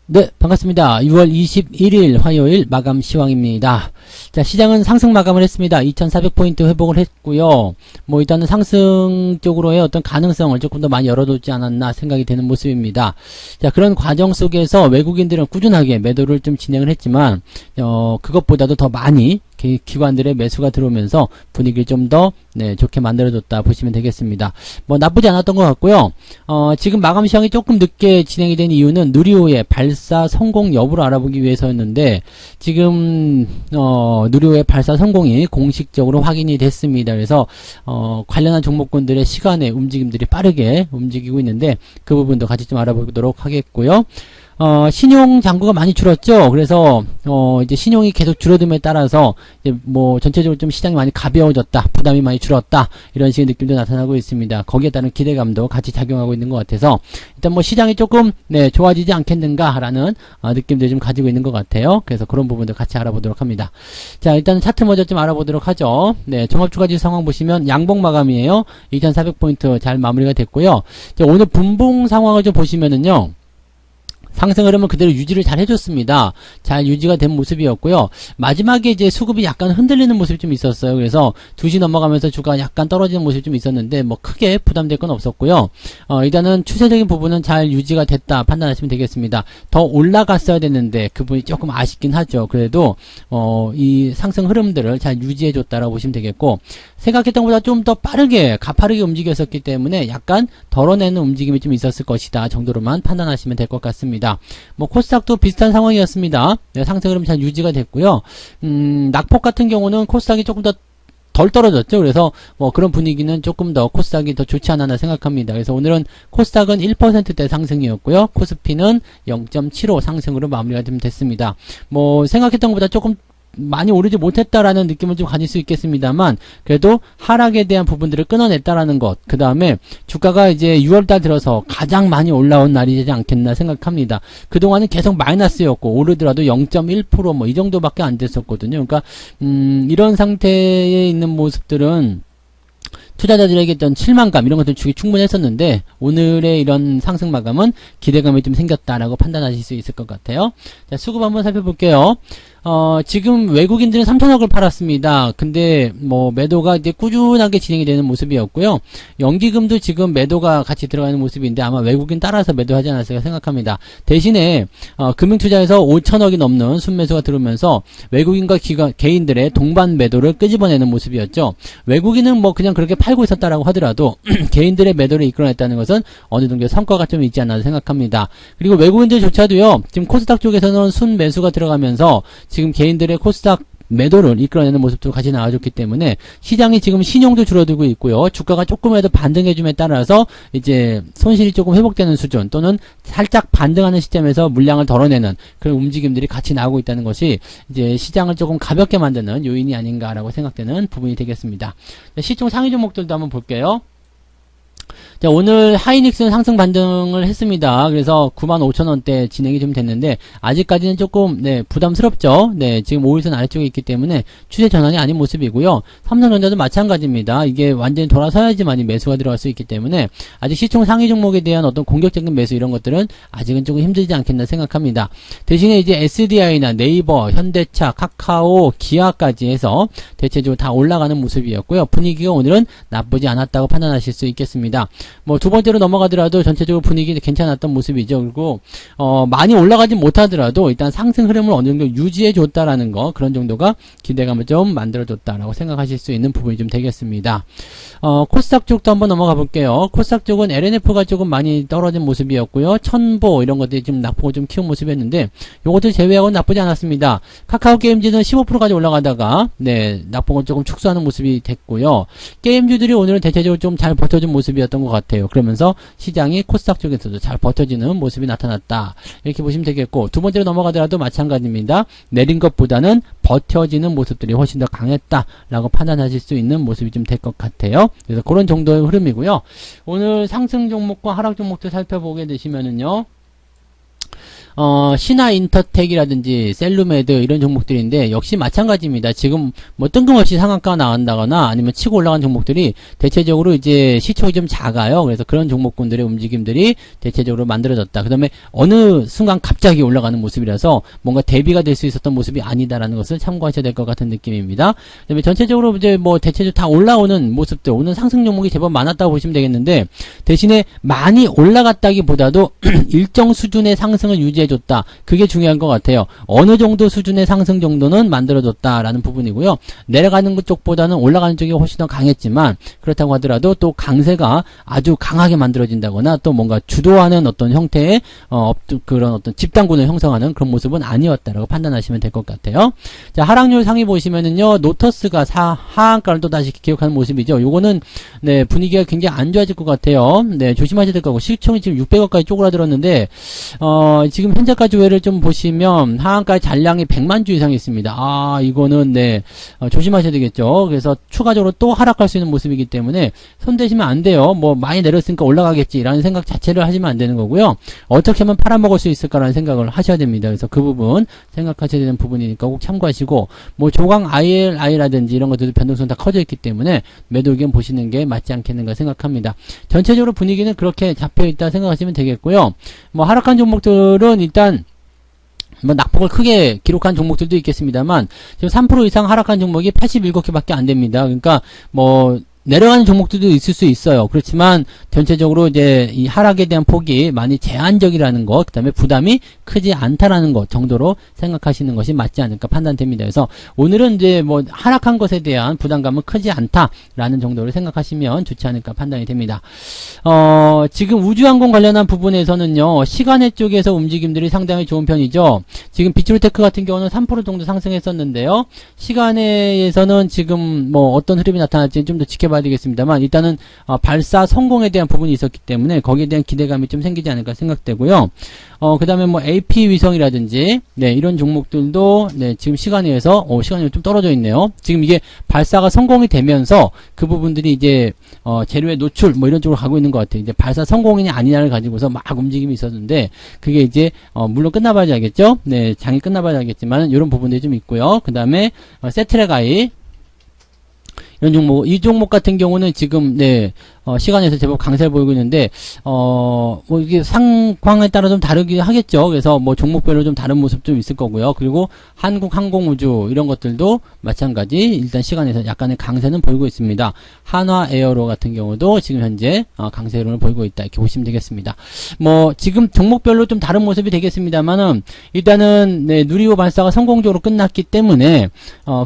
네, 반갑습니다. 6월 21일 화요일 마감 시황입니다. 자, 시장은 상승 마감을 했습니다. 2400포인트 회복을 했고요. 뭐 일단은 상승 쪽으로의 어떤 가능성을 조금 더 많이 열어두지 않았나 생각이 되는 모습입니다. 자, 그런 과정 속에서 외국인들은 꾸준하게 매도를 좀 진행을 했지만 그것보다도 더 많이 기관들의 매수가 들어오면서 분위기를 좀 더 좋게 만들어줬다 보시면 되겠습니다. 뭐 나쁘지 않았던 것 같고요. 지금 마감 시황이 조금 늦게 진행이 된 이유는 누리호의 발사 성공 여부를 알아보기 위해서였는데 지금 누리호의 발사 성공이 공식적으로 확인이 됐습니다. 그래서 관련한 종목군들의 시간의 움직임들이 빠르게 움직이고 있는데 그 부분도 같이 좀 알아보도록 하겠고요. 신용 잔고가 많이 줄었죠. 그래서 이제 신용이 계속 줄어듦에 따라서 이제 뭐 전체적으로 좀 시장이 많이 가벼워졌다, 부담이 많이 줄었다, 이런 식의 느낌도 나타나고 있습니다. 거기에 따른 기대감도 같이 작용하고 있는 것 같아서 일단 뭐 시장이 조금 좋아지지 않겠는가라는 느낌도 좀 가지고 있는 것 같아요. 그래서 그런 부분도 같이 알아보도록 합니다. 자, 일단 차트 먼저 좀 알아보도록 하죠. 네, 종합주가지수 상황 보시면 양봉 마감이에요. 2400포인트 잘 마무리가 됐고요. 자, 오늘 분봉 상황을 좀 보시면은요. 상승 흐름은 그대로 유지를 잘 해줬습니다. 잘 유지가 된 모습이었고요. 마지막에 이제 수급이 약간 흔들리는 모습이 좀 있었어요. 그래서 2시 넘어가면서 주가가 약간 떨어지는 모습이 좀 있었는데 뭐 크게 부담될 건 없었고요. 일단은 추세적인 부분은 잘 유지가 됐다 판단하시면 되겠습니다. 더 올라갔어야 됐는데 그 부분이 조금 아쉽긴 하죠. 그래도 이 상승 흐름들을 잘 유지해줬다라고 보시면 되겠고, 생각했던 것보다 좀 더 빠르게 가파르게 움직였었기 때문에 약간 덜어내는 움직임이 좀 있었을 것이다 정도로만 판단하시면 될 것 같습니다. 뭐 코스닥도 비슷한 상황이었습니다. 상승 흐름 잘 유지가 됐고요. 낙폭 같은 경우는 코스닥이 조금 더 덜 떨어졌죠. 그래서 뭐 그런 분위기는 조금 더 코스닥이 더 좋지 않았나 생각합니다. 그래서 오늘은 코스닥은 1%대 상승이었고요. 코스피는 0.75 상승으로 마무리가 좀 됐습니다. 뭐 생각했던 것보다 조금 많이 오르지 못했다라는 느낌을 좀 가질 수 있겠습니다만, 그래도 하락에 대한 부분들을 끊어냈다라는 것, 그 다음에 주가가 이제 6월달 들어서 가장 많이 올라온 날이 되지 않겠나 생각합니다. 그동안은 계속 마이너스였고 오르더라도 0.1% 뭐 이 정도밖에 안 됐었거든요. 그러니까 이런 상태에 있는 모습들은 투자자들에게 어떤 실망감 이런 것들 주기 충분했었는데 오늘의 이런 상승 마감은 기대감이 좀 생겼다라고 판단하실 수 있을 것 같아요. 자, 수급 한번 살펴볼게요. 지금 외국인들은 3천억을 팔았습니다. 근데 뭐 매도가 이제 꾸준하게 진행이 되는 모습이었고요. 연기금도 지금 매도가 같이 들어가는 모습인데 아마 외국인 따라서 매도하지 않았을까 생각합니다. 대신에 금융투자에서 5천억이 넘는 순매수가 들어오면서 외국인과 개인들의 동반 매도를 끄집어내는 모습이었죠. 외국인은 뭐 그냥 그렇게 팔고 있었다라고 하더라도 개인들의 매도를 이끌어냈다는 것은 어느 정도 성과가 좀 있지 않나 생각합니다. 그리고 외국인들조차도요, 지금 코스닥 쪽에서는 순매수가 들어가면서 지금 개인들의 코스닥 매도를 이끌어내는 모습도 같이 나와줬기 때문에 시장이 지금 신용도 줄어들고 있고요. 주가가 조금이라도 반등해줌에 따라서 이제 손실이 조금 회복되는 수준 또는 살짝 반등하는 시점에서 물량을 덜어내는 그런 움직임들이 같이 나오고 있다는 것이 이제 시장을 조금 가볍게 만드는 요인이 아닌가라고 생각되는 부분이 되겠습니다. 시총 상위 종목들도 한번 볼게요. 자, 오늘 하이닉스는 상승 반등을 했습니다. 그래서 95,000원대 진행이 좀 됐는데 아직까지는 조금 부담스럽죠. 지금 5일선 아래쪽에 있기 때문에 추세 전환이 아닌 모습이고요. 삼성전자도 마찬가지입니다. 이게 완전히 돌아서야지만 매수가 들어갈 수 있기 때문에 아직 시총 상위 종목에 대한 어떤 공격적인 매수 이런 것들은 아직은 조금 힘들지 않겠나 생각합니다. 대신에 이제 SDI나 네이버, 현대차, 카카오, 기아까지 해서 대체적으로 다 올라가는 모습이었고요. 분위기가 오늘은 나쁘지 않았다고 판단하실 수 있겠습니다. 뭐 두 번째로 넘어가더라도 전체적으로 분위기 괜찮았던 모습이죠. 그리고 많이 올라가지 못하더라도 일단 상승 흐름을 어느 정도 유지해 줬다라는 거, 그런 정도가 기대감을 좀 만들어 줬다라고 생각하실 수 있는 부분이 좀 되겠습니다. 코스닥 쪽도 한번 넘어가 볼게요. 코스닥 쪽은 LNF가 조금 많이 떨어진 모습이었고요. 천보 이런 것들이 좀 낙폭을 좀 키운 모습이었는데 요것들 제외하고는 나쁘지 않았습니다. 카카오 게임즈는 15%까지 올라가다가 낙폭을 조금 축소하는 모습이 됐고요. 게임주들이 오늘은 대체적으로 좀 잘 버텨준 모습이었던 것 같아요. 같아요. 그러면서 시장이 코스닥 쪽에서도 잘 버텨지는 모습이 나타났다. 이렇게 보시면 되겠고, 두 번째로 넘어가더라도 마찬가지입니다. 내린 것보다는 버텨지는 모습들이 훨씬 더 강했다라고 판단하실 수 있는 모습이 좀 될 것 같아요. 그래서 그런 정도의 흐름이고요. 오늘 상승 종목과 하락 종목들 살펴보게 되시면은요. 신화인터텍이라든지 셀루메드 이런 종목들인데 역시 마찬가지입니다. 지금 뭐 뜬금없이 상한가 나간다거나 아니면 치고 올라간 종목들이 대체적으로 이제 시총이 좀 작아요. 그래서 그런 종목군들의 움직임들이 대체적으로 만들어졌다. 그 다음에 어느 순간 갑자기 올라가는 모습이라서 뭔가 대비가 될 수 있었던 모습이 아니다라는 것을 참고하셔야 될 것 같은 느낌입니다. 그 다음에 전체적으로 이제 뭐 대체적으로 다 올라오는 모습들, 오늘 상승 종목이 제법 많았다고 보시면 되겠는데 대신에 많이 올라갔다기보다도 일정 수준의 상승을 유지해줬다. 그게 중요한 것 같아요. 어느 정도 수준의 상승 정도는 만들어줬다라는 부분이고요. 내려가는 쪽보다는 올라가는 쪽이 훨씬 더 강했지만 그렇다고 하더라도 또 강세가 아주 강하게 만들어진다거나 또 뭔가 주도하는 어떤 형태의 그런 어떤 집단군을 형성하는 그런 모습은 아니었다라고 판단하시면 될 것 같아요. 자, 하락률 상위 보시면은요, 노터스가 하한가를 또 다시 기록하는 모습이죠. 요거는 네, 분위기가 굉장히 안 좋아질 것 같아요. 네, 조심하셔야 될 거고, 시총이 지금 600억까지 쪼그라들었는데 지금 현재까지 외를 좀 보시면 하한가의 잔량이 100만 주 이상 있습니다. 이거는 네, 조심하셔야 되겠죠. 그래서 추가적으로 또 하락할 수 있는 모습이기 때문에 손대시면 안 돼요. 뭐 많이 내렸으니까 올라가겠지라는 생각 자체를 하시면 안 되는 거고요. 어떻게 하면 팔아먹을 수 있을까라는 생각을 하셔야 됩니다. 그래서 그 부분 생각하셔야 되는 부분이니까 꼭 참고하시고, 뭐 조강 ILI라든지 이런 것들도 변동성 다 커져 있기 때문에 매도 의견 보시는 게 맞지 않겠는가 생각합니다. 전체적으로 분위기는 그렇게 잡혀있다 생각하시면 되겠고요. 뭐 하락한 종목들은 일단 뭐 낙폭을 크게 기록한 종목들도 있겠습니다만 지금 3% 이상 하락한 종목이 87개밖에 안 됩니다. 그러니까 뭐 내려가는 종목들도 있을 수 있어요. 그렇지만 전체적으로 이제 이 하락에 대한 폭이 많이 제한적이라는 것, 그 다음에 부담이 크지 않다라는 것 정도로 생각하시는 것이 맞지 않을까 판단됩니다. 그래서 오늘은 이제 뭐 하락한 것에 대한 부담감은 크지 않다라는 정도로 생각하시면 좋지 않을까 판단이 됩니다. 지금 우주항공 관련한 부분에서는요, 시간의 쪽에서 움직임들이 상당히 좋은 편이죠. 지금 비추르테크 같은 경우는 3% 정도 상승했었는데요. 시간에서는 지금 뭐 어떤 흐름이 나타날지 좀 더 지켜봐야 되겠습니다만 일단은 발사 성공에 대한 부분이 있었기 때문에 거기에 대한 기대감이 좀 생기지 않을까 생각되고요. 그 다음에 뭐 AP 위성이라든지 네, 이런 종목들도 네, 지금 시간에서 시간이 좀 떨어져 있네요. 지금 이게 발사가 성공이 되면서 그 부분들이 이제 재료의 노출 뭐 이런 쪽으로 가고 있는 것 같아요. 이제 발사 성공이냐 아니냐를 가지고서 막 움직임이 있었는데 그게 이제 물론 끝나봐야 알겠죠. 네, 장이 끝나봐야 알겠지만 이런 부분들이 좀 있고요. 그 다음에 세트랙아이 이런 종목, 이 종목 같은 경우는 지금, 네, 시간에서 제법 강세를 보이고 있는데, 뭐, 이게 상황에 따라 좀 다르긴 하겠죠. 그래서 뭐 종목별로 좀 다른 모습 좀 있을 거고요. 그리고 한국항공우주, 이런 것들도 마찬가지, 일단 시간에서 약간의 강세는 보이고 있습니다. 한화에어로 같은 경우도 지금 현재, 강세를 보이고 있다. 이렇게 보시면 되겠습니다. 뭐, 지금 종목별로 좀 다른 모습이 되겠습니다만은, 일단은, 네, 누리호 발사가 성공적으로 끝났기 때문에,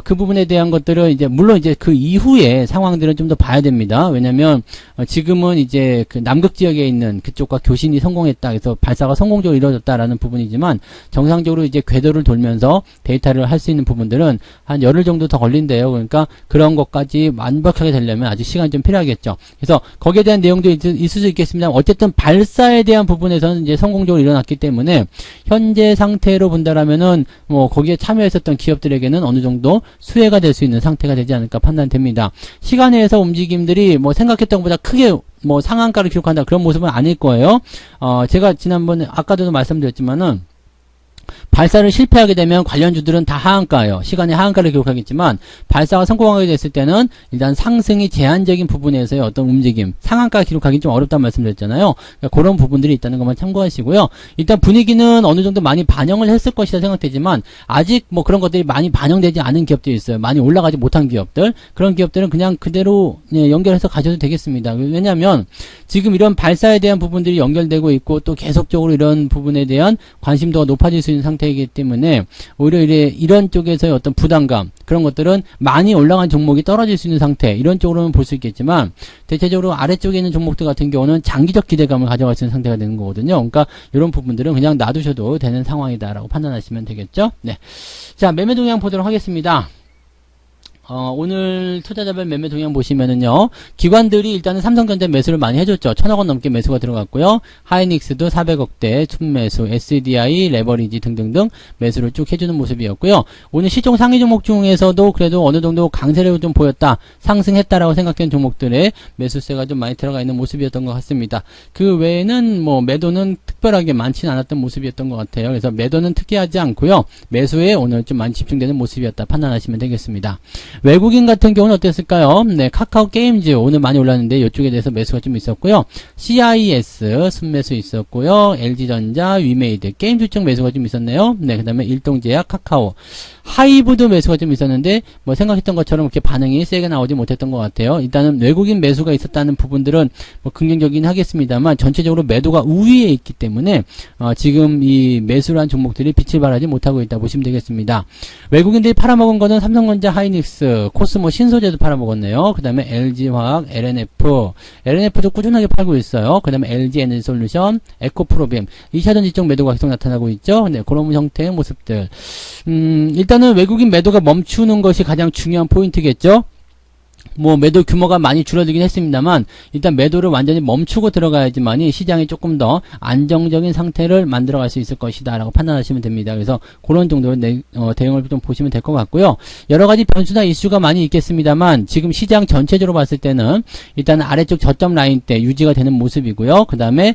그 부분에 대한 것들은 이제, 물론 이제 그 이후의 상황들은 좀 더 봐야 됩니다. 왜냐면, 지금은 이제 그 남극 지역에 있는 그쪽과 교신이 성공했다. 그래서 발사가 성공적으로 이루어졌다라는 부분이지만 정상적으로 이제 궤도를 돌면서 데이터를 할 수 있는 부분들은 한 열흘 정도 더 걸린대요. 그러니까 그런 것까지 완벽하게 되려면 아직 시간이 좀 필요하겠죠. 그래서 거기에 대한 내용도 있을 수 있겠습니다. 어쨌든 발사에 대한 부분에서는 이제 성공적으로 일어났기 때문에 현재 상태로 본다라면은 뭐 거기에 참여했었던 기업들에게는 어느 정도 수혜가 될 수 있는 상태가 되지 않을까 판단됩니다. 시간에서 움직임들이 뭐 생각했던 것보다 크게 뭐 상한가를 기록한다 그런 모습은 아닐 거예요. 제가 지난번에 아까도 말씀드렸지만은 발사를 실패하게 되면 관련주들은 다 하한가예요. 시간에 하한가를 기록하겠지만 발사가 성공하게 됐을 때는 일단 상승이 제한적인 부분에서의 어떤 움직임, 상한가 기록하기 좀 어렵다는 말씀드렸잖아요. 그러니까 그런 부분들이 있다는 것만 참고하시고요. 일단 분위기는 어느 정도 많이 반영을 했을 것이라 생각되지만 아직 뭐 그런 것들이 많이 반영되지 않은 기업들이 있어요. 많이 올라가지 못한 기업들. 그런 기업들은 그냥 그대로 연결해서 가셔도 되겠습니다. 왜냐하면 지금 이런 발사에 대한 부분들이 연결되고 있고 또 계속적으로 이런 부분에 대한 관심도가 높아질 수 있는 상태이기 때문에 오히려 이런 쪽에서의 어떤 부담감 그런 것들은 많이 올라간 종목이 떨어질 수 있는 상태 이런 쪽으로는 볼 수 있겠지만 대체적으로 아래쪽에 있는 종목들 같은 경우는 장기적 기대감을 가져갈 수 있는 상태가 되는 거거든요. 그러니까 이런 부분들은 그냥 놔두셔도 되는 상황이다라고 판단하시면 되겠죠. 네, 자 매매 동향 보도록 하겠습니다. 오늘 투자자별 매매 동향 보시면은요, 기관들이 일단은 삼성전자 매수를 많이 해줬죠. 1000억 원 넘게 매수가 들어갔고요. 하이닉스도 400억대 순매수, SDI, 레버리지 등등등 매수를 쭉 해주는 모습이었고요. 오늘 시총 상위 종목 중에서도 그래도 어느 정도 강세를 좀 보였다, 상승했다라고 생각되는 종목들의 매수세가 좀 많이 들어가 있는 모습이었던 것 같습니다. 그 외에는 뭐 매도는 특별하게 많지는 않았던 모습이었던 것 같아요. 그래서 매도는 특이하지 않고요. 매수에 오늘 좀 많이 집중되는 모습이었다 판단하시면 되겠습니다. 외국인 같은 경우는 어땠을까요? 네, 카카오 게임즈 오늘 많이 올랐는데 이쪽에 대해서 매수가 좀 있었고요. CIS 순매수 있었고요. LG전자, 위메이드 게임 주쪽 매수가 좀 있었네요. 네, 그 다음에 일동제약, 카카오, 하이브도 매수가 좀 있었는데 뭐 생각했던 것처럼 그렇게 반응이 세게 나오지 못했던 것 같아요. 일단은 외국인 매수가 있었다는 부분들은 뭐 긍정적이긴 하겠습니다만 전체적으로 매도가 우위에 있기 때문에 지금 이 매수를 한 종목들이 빛을 발하지 못하고 있다 보시면 되겠습니다. 외국인들이 팔아먹은 거는 삼성전자, 하이닉스, 코스모, 신소재도 팔아먹었네요. 그 다음에 LG화학, LNF도 꾸준하게 팔고 있어요. 그 다음에 LG에너지솔루션, 에코프로빔, 2차전지 쪽 매도가 계속 나타나고 있죠. 네, 그런 형태의 모습들. 일단은 외국인 매도가 멈추는 것이 가장 중요한 포인트겠죠. 뭐 매도 규모가 많이 줄어들긴 했습니다만 일단 매도를 완전히 멈추고 들어가야지만이 시장이 조금 더 안정적인 상태를 만들어갈 수 있을 것이다 라고 판단하시면 됩니다. 그래서 그런 정도의 대응을 좀 보시면 될 것 같고요. 여러가지 변수나 이슈가 많이 있겠습니다만 지금 시장 전체적으로 봤을 때는 일단 아래쪽 저점 라인 때 유지가 되는 모습이고요. 그 다음에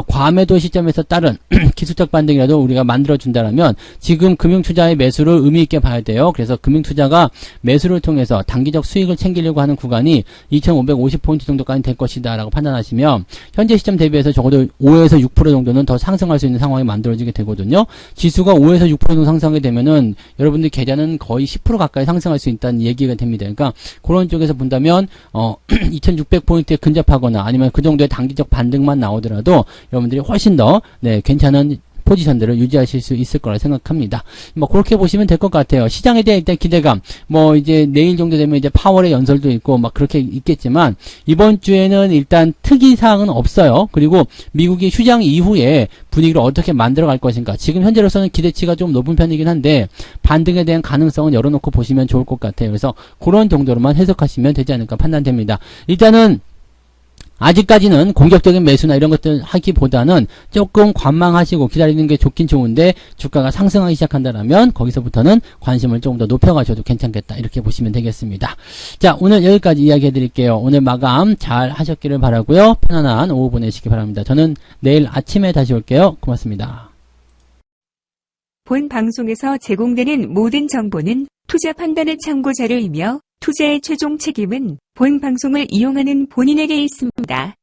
과매도 시점에서 따른 기술적 반등이라도 우리가 만들어준다면 지금 금융투자의 매수를 의미있게 봐야 돼요. 그래서 금융투자가 매수를 통해서 단기적 수익을 챙기려고 하는 구간이 2550포인트 정도까지 될 것이다 라고 판단하시면 현재 시점 대비해서 적어도 5에서 6% 정도는 더 상승할 수 있는 상황이 만들어지게 되거든요. 지수가 5에서 6% 정도 상승하게 되면은 여러분들 계좌는 거의 10% 가까이 상승할 수 있다는 얘기가 됩니다. 그러니까 그런 쪽에서 본다면 2600포인트에 근접하거나 아니면 그 정도의 단기적 반등만 나오더라도 여러분들이 훨씬 더 괜찮은 포지션들을 유지하실 수 있을 거라 생각합니다. 뭐 그렇게 보시면 될 것 같아요. 시장에 대한 일단 기대감, 뭐 이제 내일 정도 되면 이제 파월의 연설도 있고 막 그렇게 있겠지만 이번 주에는 일단 특이 사항은 없어요. 그리고 미국이 휴장 이후에 분위기를 어떻게 만들어 갈 것인가. 지금 현재로서는 기대치가 좀 높은 편이긴 한데 반등에 대한 가능성은 열어놓고 보시면 좋을 것 같아요. 그래서 그런 정도로만 해석하시면 되지 않을까 판단됩니다. 일단은 아직까지는 공격적인 매수나 이런 것들 하기보다는 조금 관망하시고 기다리는 게 좋긴 좋은데 주가가 상승하기 시작한다면 거기서부터는 관심을 조금 더 높여가셔도 괜찮겠다 이렇게 보시면 되겠습니다. 자, 오늘 여기까지 이야기해 드릴게요. 오늘 마감 잘 하셨기를 바라고요. 편안한 오후 보내시기 바랍니다. 저는 내일 아침에 다시 올게요. 고맙습니다. 본 방송에서 제공되는 모든 정보는 투자 판단의 참고 자료이며 투자의 최종 책임은 본 방송을 이용하는 본인에게 있습니다.